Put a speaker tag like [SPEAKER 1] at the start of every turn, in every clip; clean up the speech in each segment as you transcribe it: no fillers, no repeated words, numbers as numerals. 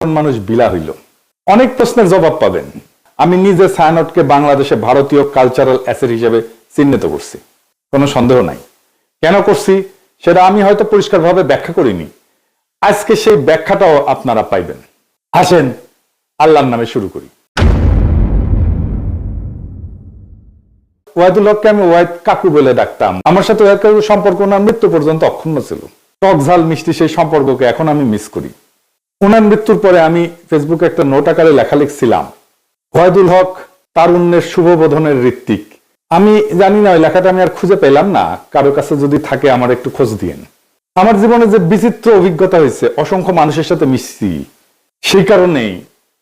[SPEAKER 1] মানুষ বিলা হইল। অনেক প্রশ্নের জবাব পাবেন। আমি নিজে ছায়ানটকে বাংলাদেশে ভারতীয় কালচারাল অ্যাসেট হিসেবে চিহ্নিত করছি, কোনো সন্দেহ নাই। কেন করছি সেটা আমি হয়তো পরিষ্কারভাবে ব্যাখ্যা করিনি, আজকে সেই ব্যাখ্যাটাও আপনারা পাইবেন। আসেন আল্লাহর নামে শুরু করি। ওয়াহিদুল হককে আমি ওয়াহিদ কাকু বলে ডাকতাম। আমার সাথে ওয়াহিদ কাকুর সম্পর্ক ওনার মৃত্যু পর্যন্ত অক্ষুণ্ণ ছিল। টক ঝাল মিষ্টি সেই সম্পর্ককে এখন আমি মিস করি। ওনার মৃত্যুর পরে আমি ফেসবুকে একটা নোট আকারে লেখা লিখছিলাম, ওয়াহিদুল হক তারুণ্যের শুভবোধনের ঋত্বিক। আমি জানি না ওই লেখাটা আমি আর খুঁজে পেলাম না, কারো কাছে যদি থাকে আমার একটু খোঁজ দিয়েন। আমার জীবনে যে বিচিত্র অভিজ্ঞতা হয়েছে, অসংখ্য মানুষের সাথে মিশছি, সেই কারণেই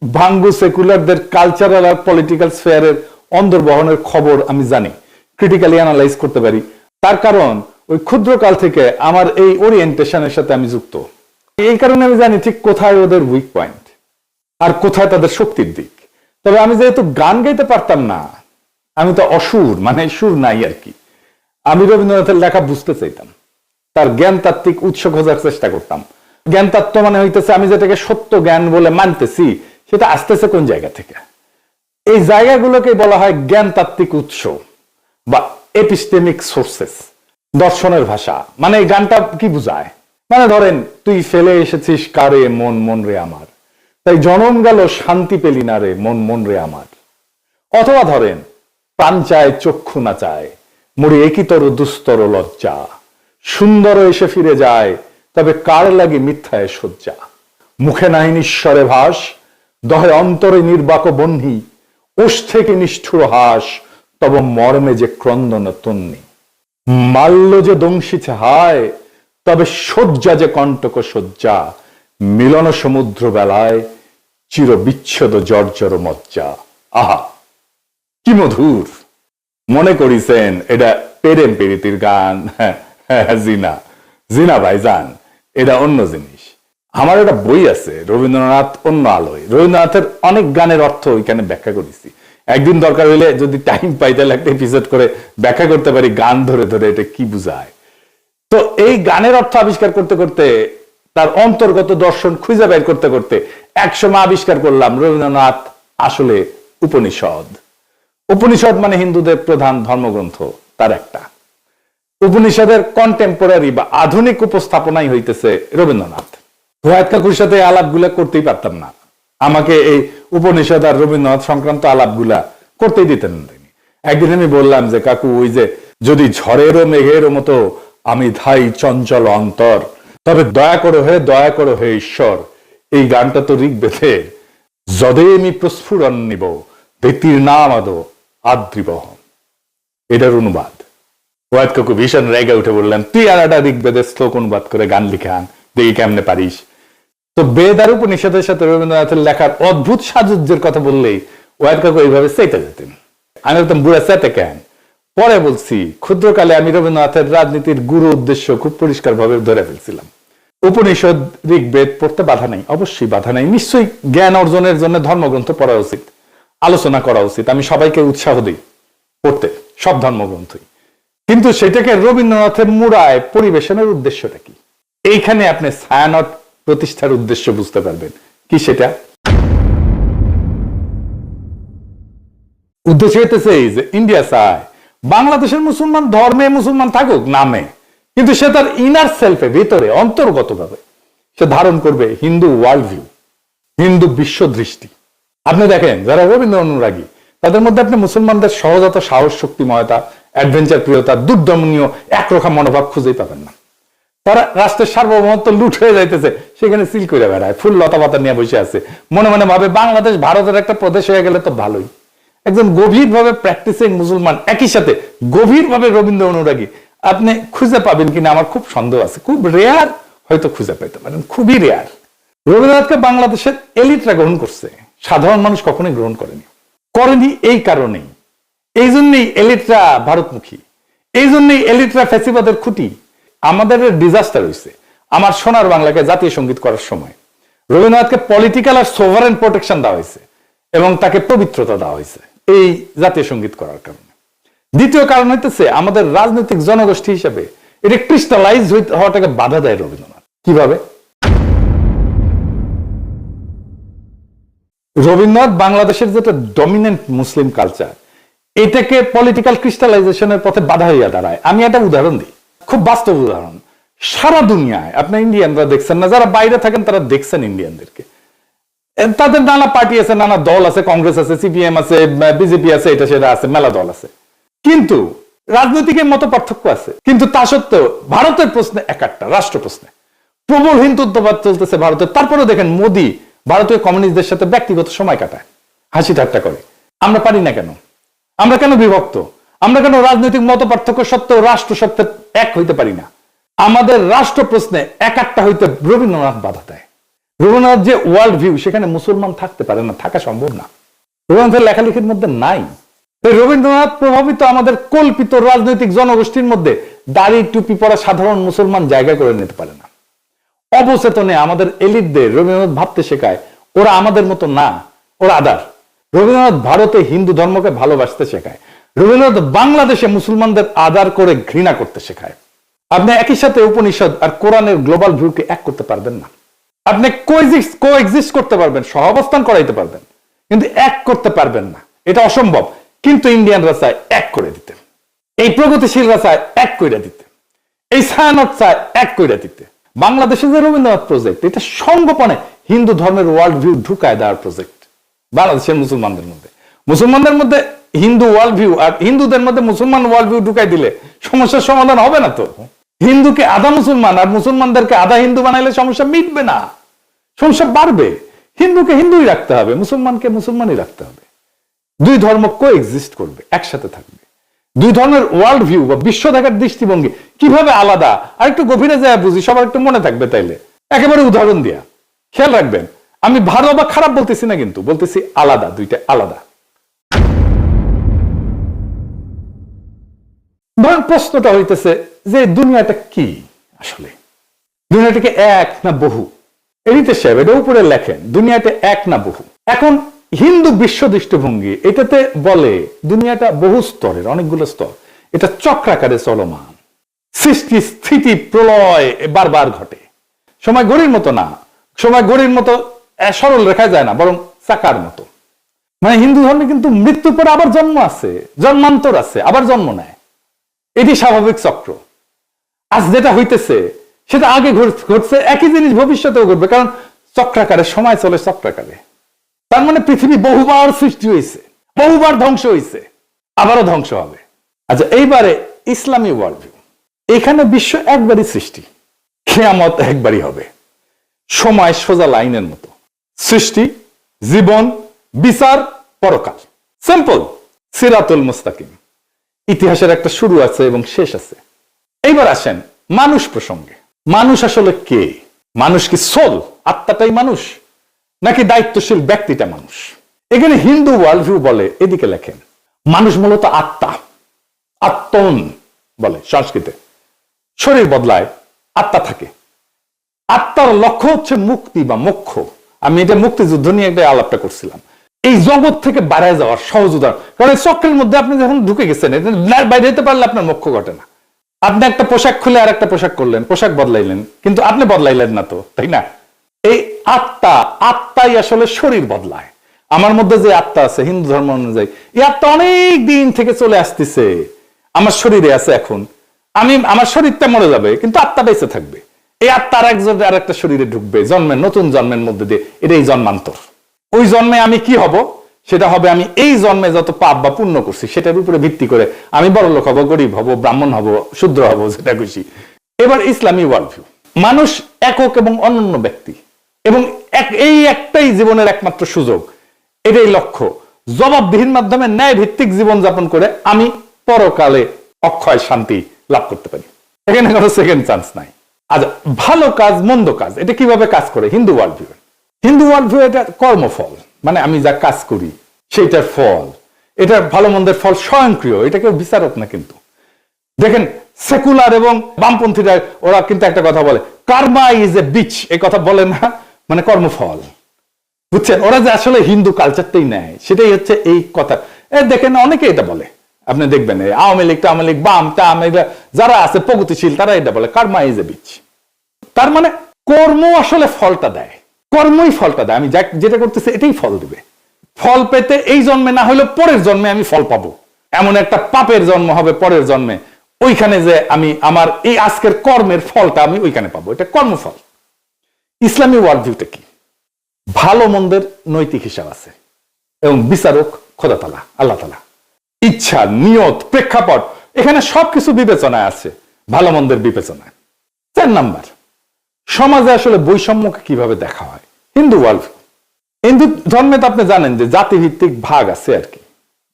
[SPEAKER 1] ভাঙ্গু সেকুলারদের কালচারাল আর পলিটিক্যাল স্ফেয়ারের অন্তর্বহনের খবর আমি জানি, ক্রিটিক্যালি অ্যানালাইজ করতে পারি। তার কারণ ওই ক্ষুদ্রকাল থেকে আমার এই ওরিয়েন্টেশনের সাথে আমি যুক্ত। এই কারণে আমি জানি ঠিক কোথায় ওদের উইক পয়েন্ট আর কোথায় তাদের শক্তির দিক। তবে আমি যেহেতু গান গাইতে পারতাম না, আমি তো অসুর, মানে সুর নাই আর কি, আমি রবীন্দ্রনাথের লেখা বুঝতে চাইতাম, তার জ্ঞান তাত্ত্বিক উৎস খোঁজার চেষ্টা করতাম। জ্ঞান তত্ত্ব মানে হইতেছে আমি যেটাকে সত্য জ্ঞান বলে মানতেছি সেটা আসতেছে কোন জায়গা থেকে। এই জায়গাগুলোকে বলা হয় জ্ঞান তাত্ত্বিক উৎস বা এপিস্টেমিক সোর্সেস। দর্শনের ভাষা মানে এই গানটা কি বুঝায়, মানে ধরেন তুই ফেলে এসেছিস কারে মন মন রে আমার, তাই জনম গেল শান্তি পেলি না রে মন মন রে আমার। অথবা ধরেন প্রাণ চায় চক্ষু না চায়, মরি একইতর দুস্তর লজ্জা, সুন্দর এসে ফিরে যায় তবে কার লাগে মিথ্যায় শয্যা। মুখে নাই নিঃস্বরে ভাস, দহে অন্তরে নির্বাক বহ্নি, ওষ্ঠে কি নিষ্ঠুর হাস, তব মর্মে যে ক্রন্দন তন্নি। মাল্য যে দংশিছে হায়, তবে শয্যা যে কণ্টক শয্যা, মিলন সমুদ্র বেলায় চির বিচ্ছেদ জর্জর মজ্জা। আহা কি মধুর! মনে করিছেন এটা প্রেম প্রীতির গান? জিনা জিনা ভাইজান, এটা অন্য জিনিস। আমার একটা বই আছে রবীন্দ্রনাথ অন্য আলোয়, রবীন্দ্রনাথের অনেক গানের অর্থ ওইখানে ব্যাখ্যা করেছি। একদিন দরকার হইলে যদি টাইম পাই তাহলে একটা এপিসোড করে ব্যাখ্যা করতে পারি গান ধরে ধরে এটা কি বুঝায়। তো এই গানের অর্থ আবিষ্কার করতে করতে, তার অন্তর্গত দর্শন খুঁজে বের করতে করতে একসময় আবিষ্কার করলাম রবীন্দ্রনাথ আসলে উপনিষদ। উপনিষদ মানে হিন্দুদের প্রধান ধর্মগ্রন্থ, তার একটা। উপনিষদের কন্টেম্পোরারি বা আধুনিক উপস্থাপনাই হইতেছে রবীন্দ্রনাথ। ওয়াহিদ কাকুর সাথে আলাপগুলা করতেই পারতাম না, আমাকে এই উপনিষদ আর রবীন্দ্রনাথ সংক্রান্ত আলাপগুলা করতেই দিতেন না। একদিন আমি বললাম যে কাকু, ওই যে যদি ঝড়েরও মেঘেরও মতো আমি ধাই চঞ্চল অন্তর, তবে দয়া করো হে ঈশ্বর, এই গানটা তো ঋগ্বেদে, যদে আমি প্রস্ফুরণ নিব ভীতির নাম আদো আদ্রিবহ। এটার অনুবাদ। ওয়াহিদ কাকু ভীষণ রেগে উঠে বললেন, তুই আর একটা ঋগ্বেদের শ্লোক অনুবাদ করে গান লিখে আন, দেখি কেমনে পারিস। তো বেদ আর উপনিষদের সাথে রবীন্দ্রনাথের লেখার অদ্ভুত সাজুজ্যের কথা বললেই ওয়াহিদ কাকু এইভাবে চেতে যেতেন। আমি বলতাম, বুড়া চেতে কেন? পরে বলছি, ক্ষুদ্রকালে আমি রবীন্দ্রনাথের রাজনীতির গুরু উদ্দেশ্য খুব পরিষ্কার ভাবে ধরে ফেলছিলাম। উপনিষদ ঋগ্বেদ পড়তে বাধা নাই, অবশ্যই বাধা নাই, নিশ্চয়ই জ্ঞান অর্জনের জন্য ধর্মগ্রন্থ পড়া উচিত, আলোচনা করা উচিত। আমি সবাইকে উৎসাহ দিই পড়তে সব ধর্মগ্রন্থই, কিন্তু সেটাকে রবীন্দ্রনাথের মুড়ায় পরিবেশনের উদ্দেশ্যটা কি? এইখানে আপনি ছায়ানট প্রতিষ্ঠার উদ্দেশ্য বুঝতে পারবেন। কি সেটা? উদ্দেশ্য হইতেছে যে ইন্ডিয়া চায় বাংলাদেশের মুসলমান ধর্মে মুসলমান থাকুক নামে, কিন্তু সে তার ইনার সেলফে, ভিতরে অন্তর্গত ভাবে সে ধারণ করবে হিন্দু ওয়ার্ল্ড ভিউ, হিন্দু বিশ্ব দৃষ্টি। আপনি দেখেন যারা রবীন্দ্র অনুরাগী, তাদের মধ্যে আপনি মুসলমানদের সহজাত সাহস, শক্তিময়তা, অ্যাডভেঞ্চার প্রিয়তা, দুর্দমনীয় একরোখা মনোভাব খুঁজেই পাবেন না। তারা রাষ্ট্রের সার্বভৌমত্ব লুট হয়ে যাইতেছে, সেখানে সিল করে বেড়ায়, ফুল লতা পাতা নিয়ে বসে আছে, মনে মনে ভাবে বাংলাদেশ ভারতের একটা প্রদেশ হয়ে গেলে তো ভালোই। একজন গভীরভাবে প্র্যাকটিসিং মুসলমান, একই সাথে গভীরভাবে রবীন্দ্র অনুরাগী, আপনি খুঁজে পাবেন কিনা আমার খুব সন্দেহ আছে। খুব রেয়ার হয়তো খুঁজে পেতে পারেন, খুবই রেয়ার। রবীন্দ্রনাথকে বাংলাদেশের এলিটরা গ্রহণ করছে, সাধারণ মানুষ কখনোই গ্রহণ করেনি। এই কারণেই, এই জন্যই এলিটরা ভারতমুখী, এই জন্যই এলিটরা ফ্যাসিবাদের খুঁটি। আমাদের ডিজাস্টার হয়েছে আমার সোনার বাংলাকে জাতীয় সঙ্গীত করার সময়। রবীন্দ্রনাথকে পলিটিক্যাল আর সোভারেন প্রোটেকশন দেওয়া হয়েছে এবং তাকে পবিত্রতা দেওয়া হয়েছে এই জাতীয় সঙ্গীত করার কারণে। দ্বিতীয় কারণ হইতেছে আমাদের রাজনৈতিক জনগোষ্ঠী হিসেবে এটা ক্রিস্টালাইজ হওয়াটাকে বাধা দেয় রবীন্দ্রনাথ। কিভাবে? রবীন্দ্রনাথ বাংলাদেশের যেটা ডমিনেন্ট মুসলিম কালচার, এটাকে পলিটিক্যাল ক্রিস্টালাইজেশনের পথে বাধা হইয়া দাঁড়ায়। আমি একটা উদাহরণ দিই, খুব বাস্তব উদাহরণ। সারা দুনিয়ায় আপনার ইন্ডিয়ানরা দেখছেন না, যারা বাইরে থাকেন তারা দেখছেন ইন্ডিয়ানদেরকে, তাদের নানা পার্টি আছে, নানা দল আছে, কংগ্রেস আছে, সিপিএম আছে, বিজেপি আছে, এটা সেটা আছে, মেলা দল আছে, কিন্তু রাজনৈতিক মত পার্থক্য আছে। কিন্তু তা সত্ত্বেও ভারতের প্রশ্নে একটা রাষ্ট্র প্রশ্নে প্রবল হিন্দুত্ববাদ চলতেছে ভারতের। তারপরে দেখেন মোদী ভারতীয় কমিউনিস্টদের সাথে ব্যক্তিগত সময় কাটায়, হাসি ঠাট্টা করে। আমরা পারি না কেন? আমরা কেন বিভক্ত? আমরা কেন রাজনৈতিক মত পার্থক্য সত্ত্বেও রাষ্ট্র সত্ত্বে এক হইতে পারি না? আমাদের রাষ্ট্র প্রশ্নে একটা হইতে রবীন্দ্রনাথ বাধা দেয়। রবীন্দ্রনাথ যে ওয়ার্ল্ড ভিউ, সেখানে মুসলমান থাকতে পারে না, থাকা সম্ভব না, রবীন্দ্রনাথের লেখালেখির মধ্যে নাই। রবীন্দ্রনাথ প্রভাবিত আমাদের কল্পিত রাজনৈতিক জনগোষ্ঠীর মধ্যে দাড়ি টুপি পরা সাধারণ মুসলমান জায়গা করে নিতে পারে না। অবচেতনে আমাদের এলিটদের রবীন্দ্রনাথ ভাবতে শেখায় ওরা আমাদের মতো না, ওরা আদার। রবীন্দ্রনাথ ভারতে হিন্দু ধর্মকে ভালোবাসতে শেখায়, রবীন্দ্রনাথ বাংলাদেশে মুসলমানদের আদার করে ঘৃণা করতে শেখায়। আপনি একই সাথে উপনিষদ আর কোরআনের গ্লোবাল ভিউকে এক করতে পারবেন না। আপনি কোএক্সিস্ট করতে পারবেন, সহাবস্থান করাইতে পারবেন, কিন্তু এক করতে পারবেন না, এটা অসম্ভব। কিন্তু ইন্ডিয়ানরা চায় এক করে দিতে, এই প্রগতিশীলরা চায় এক করে দিতে, এই ছায়ানট চায় এক করে দিতে। বাংলাদেশের যে রবীন্দ্রনাথ প্রজেক্ট, এটা সঙ্গোপনে হিন্দু ধর্মের ওয়ার্ল্ড ভিউ ঢুকায় দেওয়ার প্রজেক্ট বাংলাদেশের মুসলমানদের মধ্যে। মুসলমানদের মধ্যে হিন্দু ওয়ার্ল্ড ভিউ আর হিন্দুদের মধ্যে মুসলমান ওয়ার্ল্ড ভিউ ঢুকাই দিলে সমস্যার সমাধান হবে না তো। হিন্দুকে আধা মুসলমান আর মুসলমানদেরকে আধা হিন্দু বানাইলে সমস্যা মিটবে না, সমস্যা বাড়বে। হিন্দুকে হিন্দুই রাখতে হবে, মুসলমানকে মুসলমানই রাখতে হবে। দুই ধর্ম কোএক্সিস্ট করবে, একসাথে থাকবে। দুই ধর্মের ওয়ার্ল্ড ভিউ বা বিশ্ব দেখার দৃষ্টিভঙ্গি কিভাবে আলাদা, আর একটু গভীরে যায় বুঝি, সবার একটু মনে থাকবে। তাইলে একেবারে উদাহরণ দিয়া খেয়াল রাখবেন, আমি ভালো বা খারাপ বলতেছি না, কিন্তু বলতেছি আলাদা, দুইটা আলাদা। ধরেন প্রশ্নটা হইতেছে যে দুনিয়াটা কি আসলে, দুনিয়াটাকে এক না বহু? এরিতে সাহেব এটা উপরে লেখেন, দুনিয়াটা এক না বহু। এখন হিন্দু বিশ্ব দৃষ্টিভঙ্গি এটাতে বলে দুনিয়াটা বহু স্তরের, অনেকগুলো স্তর, এটা চক্রাকারে চলমান, সৃষ্টি স্থিতি প্রলয় বারবার ঘটে। সময় ঘড়ির মতো না, সময় ঘড়ির মতো সরল রেখায় যায় না, বরং চাকার মতো। মানে হিন্দু ধর্মে কিন্তু মৃত্যুর পরে আবার জন্ম আছে, জন্মান্তর আছে, আবার জন্ম নেয়, এটি স্বাভাবিক চক্র। আজ যেটা হইতেছে সেটা আগে ঘটছে, একই জিনিস ভবিষ্যতেও ঘটবে, কারণ চক্রাকারে সময় চলে চক্রাকারে। তার মানে পৃথিবী বহুবার সৃষ্টি হয়েছে, বহুবার ধ্বংস হয়েছে, আবারও ধ্বংস হবে। আচ্ছা, এইবারে ইসলামী ওয়ার্ল্ড ভিউ, এখানে বিশ্ব একবারই সৃষ্টি, কিয়ামত একবারই হবে, সময় সোজা লাইনের মতো, সৃষ্টি, জীবন, বিচার, পরকাল, সিম্পল, সিরাতুল মুস্তাকিম। ইতিহাসের একটা শুরু আছে এবং শেষ আছে। এইবার আসেন মানুষ প্রসঙ্গে। মানুষ আসলে কে? মানুষ কি সোল, আত্মাটাই মানুষ, নাকি দায়িত্বশীল ব্যক্তিটা মানুষ? এখানে হিন্দু ওয়ার্ল্ড ভিউ বলে, এদিকে লেখেন, মানুষ মূলত আত্মা, আত্মন বলে সংস্কৃতে। শরীর বদলায়, আত্মা থাকে। আত্মার লক্ষ্য হচ্ছে মুক্তি বা মোক্ষ। আমি এটা মুক্তিযুদ্ধ নিয়ে একটা আলাপটা করছিলাম। এই জগৎ থেকে বাইরে যাওয়ার সহজ উদাহরণ, কারণ চক্রের মধ্যে আপনি যখন ঢুকে গেছেন, বাইরে যেতে পারলে আপনার মোক্ষ ঘটে না। আপনি একটা পোশাক খুলে আর একটা পোশাক করলেন, পোশাক বদলাইলেন, কিন্তু আপনি বদলাইলেন না তো, তাই না? এই আত্মাই আসলে শরীর বদলায়। আমার মধ্যে যে আত্মা আছে হিন্দু ধর্ম অনুযায়ী, এই আত্মা অনেক দিন থেকে চলে আসতেছে, আমার শরীরে আছে। এখন আমার শরীরটা মরে যাবে, কিন্তু আত্মা বেঁচে থাকবে। এই আত্মা আর একটা শরীরে ঢুকবে, জন্মের নতুন জন্মের মধ্যে দিয়ে, এটাই জন্মান্তর। ওই জন্মে আমি কি হব? সেটা হবে আমি এই জন্মে যত পাপ বা পুণ্য করছি সেটার উপরে ভিত্তি করে আমি বড় লোক হব, গরিব হব, ব্রাহ্মণ হব, শূদ্র হব, যেটা খুশি। এবার ইসলামী ওয়ার্ল্ড ভিউ, মানুষ একক এবং অনন্য ব্যক্তি, এবং এই একটাই জীবনের একমাত্র সুযোগ, এটাই লক্ষ্য। জবাবদিহির মাধ্যমে ন্যায় ভিত্তিক জীবন যাপন করে আমি পরকালে অক্ষয় শান্তি লাভ করতে পারি। এখানে কোনো সেকেন্ড চান্স নাই। আচ্ছা, ভালো কাজ মন্দ কাজ এটা কিভাবে কাজ করে Hindu world view? Hindu world view এটা কর্মফল, মানে আমি যা কাজ করি সেইটার ফল, এটা ভালো মন্দের ফল স্বয়ংক্রিয়, এটা কেউ বিচারক না। কিন্তু দেখেন সেকুলার এবং বামপন্থীরা ওরা কিন্তু একটা কথা বলে, কার্মা ইজ এ বিচ, এই কথা বলে না, মানে কর্মফল, বুঝছেন? ওরা যে আসলে হিন্দু কালচারটাই নেয়, সেটাই হচ্ছে এই কথা। দেখেন অনেকে এটা বলে, আপনি দেখবেন আওয়ামী লীগ বাম টাম যারা আছে প্রগতিশীল, তারা এটা বলে কার্মা ইজ এ বিচ। তার মানে কর্ম আসলে ফলটা দেয়, কর্মই ফলটা দেয়। আমি যেটা করতেছি এটাই ফল দিবে। ফল পেতে এই জন্মে না হলে পরের জন্মে আমি ফল পাবো, এমন একটা পাপের জন্ম হবে পরের জন্মে, ওইখানে যে আমি আমার এই আজকের কর্মের ফলটা আমি ওইখানে পাবো, এটা কর্মফল। ইসলামী ওয়ার্ল্ড ভিউতে কি? ভালো মন্দের নৈতিক হিসাব আছে এবং বিচারক খোদা তাআলা, আল্লাহ তাআলা। ইচ্ছা, নিয়ত, প্রেক্ষাপট, এখানে সবকিছু বিবেচনায় আছে, ভালো মন্দের বিবেচনায়। 4 নাম্বার, সমাজে আসলে বৈষম্যকে কিভাবে দেখা হয়। Hindu world view. হিন্দু ধর্মে তো আপনি জানেন যে জাতিভিত্তিক ভাগ আছে আর কি,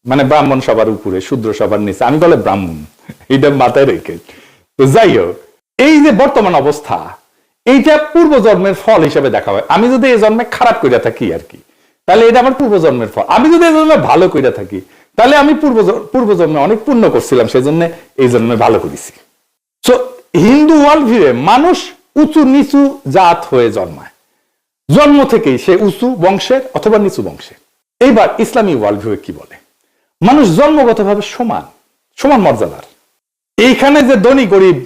[SPEAKER 1] মানে ব্রাহ্মণ সবার উপরে, শূদ্র সবার নিচে, আমি বলে ব্রাহ্মণ, এটা মাথায় রেখে। তো যাই হোক, এই যে বর্তমান অবস্থা, এইটা পূর্বজন্মের ফল হিসেবে দেখা হয়। আমি যদি এই জন্মে খারাপ কইরা থাকি আর কি, তাহলে এটা আমার পূর্বজন্মের ফল। আমি যদি এই জন্মে ভালো কইরা থাকি, তাহলে আমি পূর্বজন্মে অনেক পুণ্য করছিলাম, সেই জন্য এই জন্মে ভালো করেছি। সো হিন্দু ওয়ার্ল্ড ভিউয়ে মানুষ উঁচু নিচু জাত হয়ে জন্মায়, জন্ম থেকেই সে উঁচু বংশের অথবা নিচু বংশের। এইবার ইসলামী ওয়ার্ল্ড ভিউয়ে কি বলে? মানুষ জন্মগতভাবে সমান, সমান মর্যাদার। এইখানে যে ধনী গরিব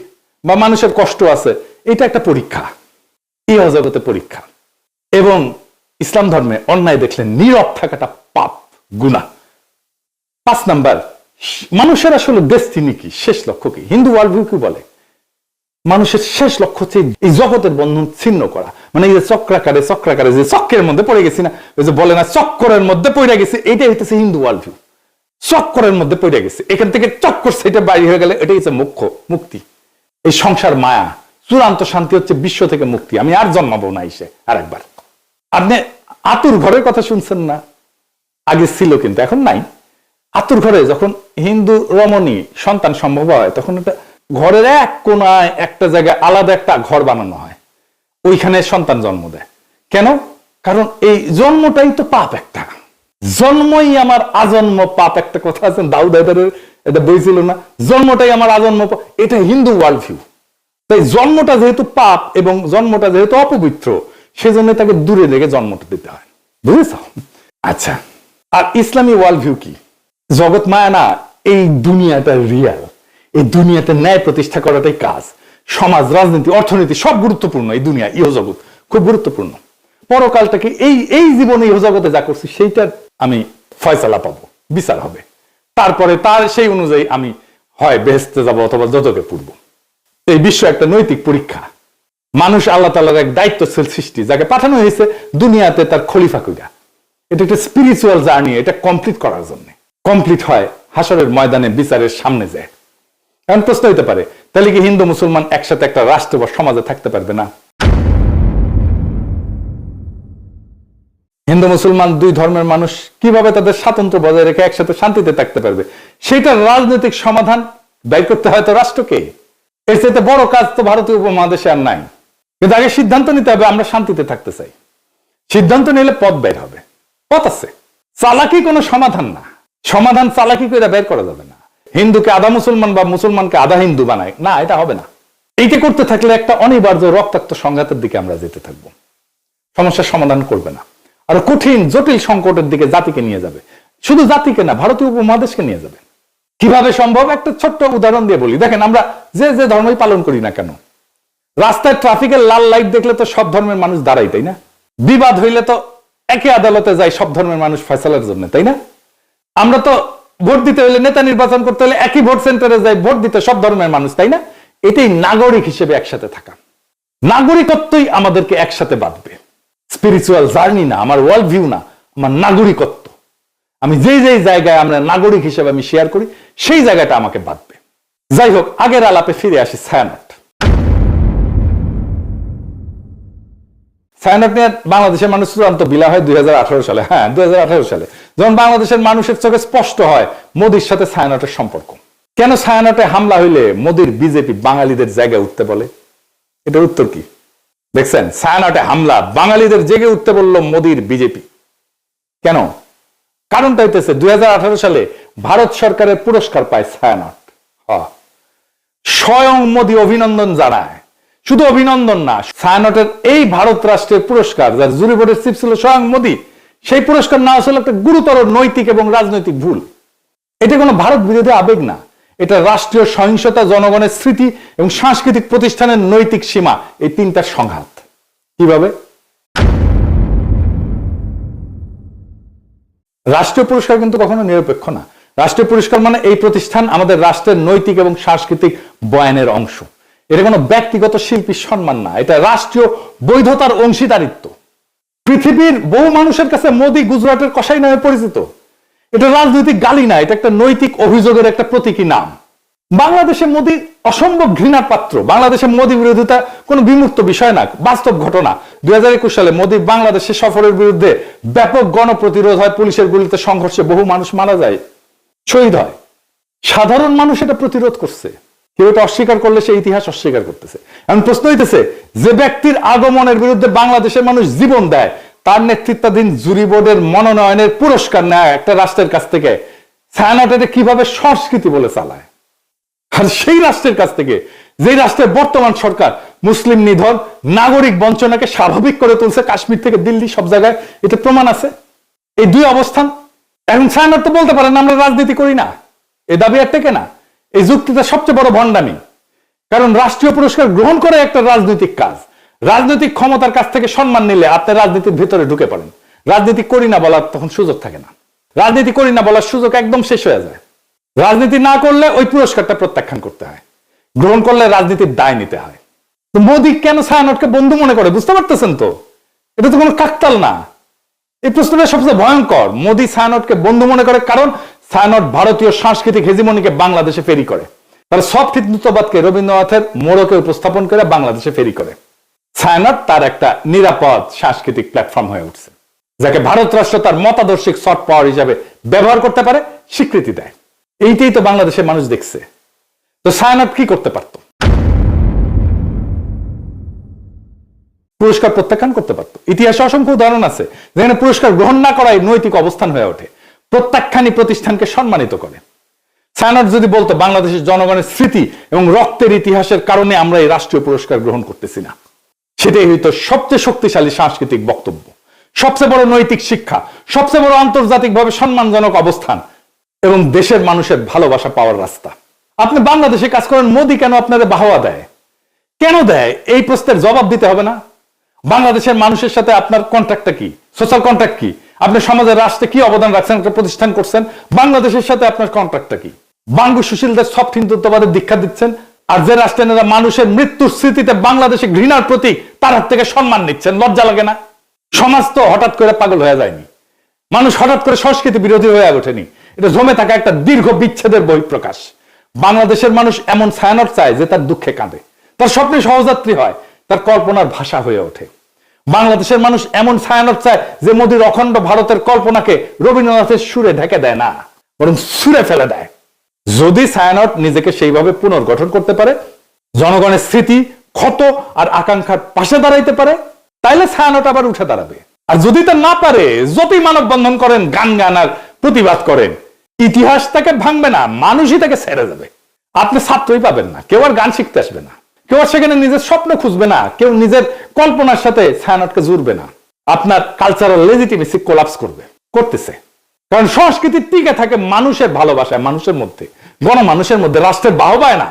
[SPEAKER 1] বা মানুষের কষ্ট আছে, এটা একটা পরীক্ষা, এই অজগতে পরীক্ষা। এবং ইসলাম ধর্মে অন্যায় দেখলে নীরব থাকাটা পাপ, গুনাহ। 5 নাম্বার, মানুষের আসলে ডেস্টিনি কি, শেষ লক্ষ্য কি? হিন্দু ওয়ার্ল্ড ভিউ কি বলে? মানুষের শেষ লক্ষ্য হচ্ছে এই জগতের বন্ধন ছিন্ন করা, মানে এই যে চক্রাকারে যে চক্রের মধ্যে পড়ে গেছি না, ওই যে বলে না চক্করের মধ্যে পড়ে গেছে, এটাই হইতেছে হিন্দু ওয়ার্ল্ড ভিউ। চক্করের মধ্যে পড়ে গেছে, এখান থেকে চক্কর সেটা বাইরে হয়ে গেলে এটাই হচ্ছে মুক্তি। এই সংসার মায়া, চূড়ান্ত শান্তি হচ্ছে বিশ্ব থেকে মুক্তি। আমি আর জন্মাবো না এসে আরেকবার। আপনি আতুর ঘরের কথা শুনছেন না? আগে ছিল কিন্তু এখন নাই। আতুর ঘরে যখন হিন্দু রমণী সন্তান সম্ভব হয়, তখন একটা ঘরের এক কোনায় একটা জায়গায় আলাদা একটা ঘর বানানো হয়, ওইখানে সন্তান জন্ম দেয়। কেন? কারণ এই জন্মটাই তো পাপ একটা, জন্মই আমার আজন্ম পাপ। একটা কথা আছে, দাউদ হায়দারের এটা বই ছিল না, জন্মটাই আমার আজন্ম পাপ। এটা হিন্দু ওয়ার্ল্ড ভিউ। তাই জন্মটা যেহেতু পাপ এবং জন্মটা যেহেতু অপবিত্র, সেজন্য তাকে দূরে রেখে জন্মটা দিতে হয়। বুঝেছ? আচ্ছা, আর ইসলামী ওয়ার্ল্ড ভিউ কি? জগৎ মায়া না, এই দুনিয়াটা রিয়াল, এই দুনিয়াতে ন্যায় প্রতিষ্ঠা করাটাই কাজ। সমাজ, রাজনীতি, অর্থনীতি সব গুরুত্বপূর্ণ। এই দুনিয়া, ইহ জগৎ খুব গুরুত্বপূর্ণ। পরকালটাকে এই জীবনে ইহ জগতে যা করছি সেইটার আমি ফয়সালা পাবো, বিচার হবে। তারপরে তার সেই অনুযায়ী আমি হয় বেহেশতে যাব অথবা যতকে পূর্ব। এই বিশ্ব একটা নৈতিক পরীক্ষা। মানুষ আল্লাহ তাআলার এক দায়িত্বশীল সৃষ্টি, যাকে পাঠানো হয়েছে দুনিয়াতে তার খলিফা কইরা। এটা একটা স্পিরিচুয়াল জার্নি, এটা কমপ্লিট করার জন্য। কমপ্লিট হয় হাসরের ময়দানে বিচারের সামনে যায়। এখন প্রশ্ন হইতে পারে, তাহলে কি হিন্দু মুসলমান একসাথে একটা রাষ্ট্র বা সমাজে থাকতে পারবে না? হিন্দু মুসলমান দুই ধর্মের মানুষ কিভাবে তাদের স্বাতন্ত্র্য বজায় রেখে একসাথে শান্তিতে থাকতে পারবে? সেটার রাজনৈতিক সমাধান ব্যয় করতে হয় তো রাষ্ট্রকে। এর চাইতে বড় কাজ তো ভারতীয় উপমহাদেশে আর নাই। কিন্তু আগে সিদ্ধান্ত নিতে হবে, আমরা শান্তিতে থাকতে চাই। সিদ্ধান্ত নিলে পথ বের হবে, পথ আছে। চালাকি কোনো সমাধান না, সমাধান চালাকি করে বের করা যাবে না। হিন্দুকে আধা মুসলমান বা মুসলমানকে আধা হিন্দু বানায় না, এটা হবে না। এইটা করতে থাকলে একটা অনিবার্য রক্তাক্ত সংঘাতের দিকে আমরা যেতে থাকবো, সমস্যার সমাধান করবে না, আর কঠিন জটিল সংকটের দিকে জাতিকে নিয়ে যাবে। শুধু জাতিকে না, ভারতীয় উপমহাদেশকে নিয়ে যাবে। কিভাবে সম্ভব? একটা ছোট্ট উদাহরণ দিয়ে বলি। দেখেন, আমরা যে ধর্মই পালন করি না কেন, রাস্তায় ট্রাফিকের লাল লাইট দেখলে তো সব ধর্মের মানুষ দাঁড়াই, তাই না? বিবাদ হইলে তো একই আদালতে যায় সব ধর্মের মানুষ ফয়সালার জন্য, তাই না? আমরা তো ভোট দিতে হলে, নেতা নির্বাচন করতে হলে একই ভোট সেন্টারে যাই ভোট দিতে সব ধর্মের মানুষ, তাই না? এটাই নাগরিক হিসেবে একসাথে থাকা। নাগরিকত্বই আমাদেরকে একসাথে বাঁধবে। স্পিরিচুয়াল জার্নি না, আমার ওয়ার্ল্ড ভিউ না, আমার নাগরিকত্ব। আমি যেই জায়গায় আমরা নাগরিক হিসেবে আমি শেয়ার করি, সেই জায়গাটা আমাকে বাঁধবে। যাই হোক, আগের আলাপে ফিরে আসি। ছায়ানট নিয়ে বাংলাদেশের মানুষ চূড়ান্ত বিলা হয় 2018 সালে। হ্যাঁ, 2018 সালে যখন বাংলাদেশের মানুষের চোখে স্পষ্ট হয় মোদির সাথে ছায়ানটের সম্পর্ক। কেন ছায়ানটে হামলা হইলে মোদির বিজেপি বাঙালিদের জায়গায় উঠতে বলে? এটার উত্তর কি দেখছেন? ছায়ানটে হামলা, বাঙালিদের জেগে উঠতে বলল মোদির বিজেপি। কেন? কারণটা হইতেছে 2018 সালে ভারত সরকারের পুরস্কার পায় ছায়ানট। স্বয়ং মোদি অভিনন্দন জানায়। শুধু অভিনন্দন না, ছায়ানটের এই ভারত রাষ্ট্রের পুরস্কার, যার জুরি বোর্ডের চিফ ছিল স্বয়ং মোদি, সেই পুরস্কার না আসলে একটা গুরুতর নৈতিক এবং রাজনৈতিক ভুল। এটা কোনো ভারত বিরোধী আবেগ না, এটা রাষ্ট্রীয় সহিংসতা, জনগণের স্মৃতি এবং সাংস্কৃতিক প্রতিষ্ঠানের নৈতিক সীমা, এই তিনটার সংঘাত। কিভাবে? রাষ্ট্রীয় পুরস্কার কিন্তু কখনো নিরপেক্ষ না। রাষ্ট্রীয় পুরস্কার মানে এই প্রতিষ্ঠান আমাদের রাষ্ট্রের নৈতিক এবং সাংস্কৃতিক বয়ানের অংশ। এটা কোনো ব্যক্তিগত শিল্পীর সম্মান না, এটা রাষ্ট্রীয় বৈধতার অংশীদারিত্ব। পৃথিবীর বহু মানুষের কাছে মোদি গুজরাটের কসাই নামে পরিচিত। এটা রাজনৈতিক গালি না, এটা একটা নৈতিক অভিযোগের একটা প্রতীকী নাম। বাংলাদেশে মোদি অসম্ভব ঘৃণার পাত্র। বাংলাদেশে মোদি বিরোধিতা কোনো বিমূর্ত বিষয় না, বাস্তব ঘটনা। 2021 সালে মোদি বাংলাদেশে সফরের বিরুদ্ধে ব্যাপক গণপ্রতিরোধ হয়, পুলিশের গুলিতে সংঘর্ষে বহু মানুষ মারা যায়, শহীদ হয়। সাধারণ মানুষ এটা প্রতিরোধ করছে। কেউ এটা অস্বীকার করলে সে ইতিহাস অস্বীকার করতেছে। এখন প্রশ্ন হইতেছে, যে ব্যক্তির আগমনের বিরুদ্ধে বাংলাদেশের মানুষ জীবন দেয়, তার নেতৃত্বাধীন জুরি বোর্ডের মনোনয়নের পুরস্কার নেয় একটা রাষ্ট্রের কাছ থেকে, ছায়ানট এটা কিভাবে সংস্কৃতি বলে চালায়? আর সেই রাষ্ট্রের কাছ থেকে, যে রাষ্ট্রের বর্তমান সরকার মুসলিম নিধন, নাগরিক বঞ্চনাকে স্বাভাবিক করে তুলছে, কাশ্মীর থেকে দিল্লি সব জায়গায় এটা প্রমাণ আছে। এই দুই অবস্থান। এখন ছায়ানট তো বলতে পারেন আমরা রাজনীতি করি না, এ দাবি আর টেকে না। এই যুক্তিটা সবচেয়ে বড় ভণ্ডামি। কারণ রাষ্ট্রীয় পুরস্কার গ্রহণ করে একটা রাজনৈতিক কাজ। রাজনৈতিক ক্ষমতার কাছ থেকে সম্মান নিলে আপনি রাজনীতির ভিতরে ঢুকে পড়েন। রাজনীতি করি না বলার তখন সুযোগ থাকে না। রাজনীতি করি না বলার সুযোগ একদম শেষ হয়ে যায়। রাজনীতি না করলে ওই পুরস্কারটা প্রত্যাখ্যান করতে হয়, গ্রহণ করলে রাজনীতির দায় নিতে হয়। তো মোদি কেন ছায়ানটকে বন্ধু মনে করে বুঝতে পারতেছেন তো? এটা তো কোনো কাকতাল না। এই প্রশ্নটা সবচেয়ে ভয়ঙ্কর। মোদি ছায়ানটকে বন্ধু মনে করে কারণ ছায়ানট ভারতীয় সাংস্কৃতিক হেজিমনিকে বাংলাদেশে ফেরি করে। তারা সফট হিন্দুত্ববাদকে রবীন্দ্রনাথের মোড়কে উপস্থাপন করে বাংলাদেশে ফেরি করে। ছায়ানট তার একটা নিরাপদ সাংস্কৃতিক প্ল্যাটফর্ম হয়ে উঠছে, যাকে ভারত রাষ্ট্র তার মতাদর্শিক সফট পাওয়ার হিসাবে ব্যবহার করতে পারে, স্বীকৃতি দেয়। এইটাই তো বাংলাদেশের মানুষ দেখছে। তো ছায়ানট কি করতে পারত? পুরস্কার প্রত্যাখ্যান করতে পারত। ইতিহাসে অসংখ্য উদাহরণ আছে যেখানে পুরস্কার গ্রহণ না করাই নৈতিক অবস্থান হয়ে ওঠে, প্রত্যাখ্যানই প্রতিষ্ঠানকে সম্মানিত করে। ছায়ানট যদি বলতো বাংলাদেশের জনগণের স্মৃতি এবং রক্তের ইতিহাসের কারণে আমরা এই রাষ্ট্রীয় পুরস্কার গ্রহণ করতেছি না, সেটাই হয়তো সবচেয়ে শক্তিশালী সাংস্কৃতিক বক্তব্য, সবচেয়ে বড় নৈতিক শিক্ষা, সবচেয়ে বড় আন্তর্জাতিকভাবে সম্মানজনক অবস্থান এবং দেশের মানুষের ভালোবাসা পাওয়ার রাস্তা। আপনি বাংলাদেশে কাজ করেন, মোদি কেন আপনাদের বাহবা দেয়? কেন দেয়? এই প্রশ্নের জবাব দিতে হবে না? বাংলাদেশের মানুষের সাথে আপনার কন্ট্রাক্টটা কি? সোশ্যাল কন্ট্রাক্ট কি? আপনি সমাজের রাষ্ট্রে কি অবদান রাখছেন, একটা প্রতিষ্ঠান করছেন, বাংলাদেশের সাথে আপনার কন্ট্রাক্টটা কি? বাঙ্গু সুশীলদের সফট হিন্দুত্ববাদের দীক্ষা দিচ্ছেন, আর যে রাষ্ট্রেরা মানুষের মৃত্যুর স্মৃতিতে বাংলাদেশে ঘৃণার প্রতীক, তার হাত থেকে সম্মান নিচ্ছেন। লজ্জা লাগে না? সমাজ তো হঠাৎ করে পাগল হয়ে যায়নি, মানুষ হঠাৎ করে সংস্কৃতি বিরোধী হয়ে ওঠেনি। এটা জমে থাকা একটা দীর্ঘ বিচ্ছেদের বহিঃপ্রকাশ। বাংলাদেশের মানুষ এমন ছায়ানট চায় যে তার দুঃখে কাঁদে, তার স্বপ্নে সহযাত্রী হয়, তার কল্পনার ভাষা হয়ে ওঠে। বাংলাদেশের মানুষ এমন ছায়ানট চায় যে মোদির অখণ্ড ভারতের কল্পনাকে রবীন্দ্রনাথের সুরে ঢেকে দেয় না, বরং সুরে ফেলে দেয়। যদি ছায়ানট নিজেকে সেইভাবে পুনর্গঠন করতে পারে, জনগণের স্মৃতি, ক্ষত আর আকাঙ্ক্ষার পাশে দাঁড়াইতে পারে, তাইলে ছায়ানট আবার উঠে দাঁড়াবে। আর যদি তা না পারে, যতই মানববন্ধন করেন, গান গান আর প্রতিবাদ করেন, ইতিহাস তাকে ভাঙবে না, মানুষই তাকে ছেড়ে যাবে। আপনি ছাত্রই পাবেন না, কেউ আর গান শিখতে আসবে না, কেউ আর সেখানে নিজের স্বপ্ন খুঁজবে না, কেউ নিজের কল্পনার সাথে ছায়ানটকে জুড়বে না। আপনার কালচারাল লেজিটিমেসি কোলাপস করতেছে। কারণ সংস্কৃতি টিকে থাকে মানুষের ভালোবাসায়, মানুষের মধ্যে, গণমানুষের মধ্যে, রাষ্ট্রের বাহবায় না।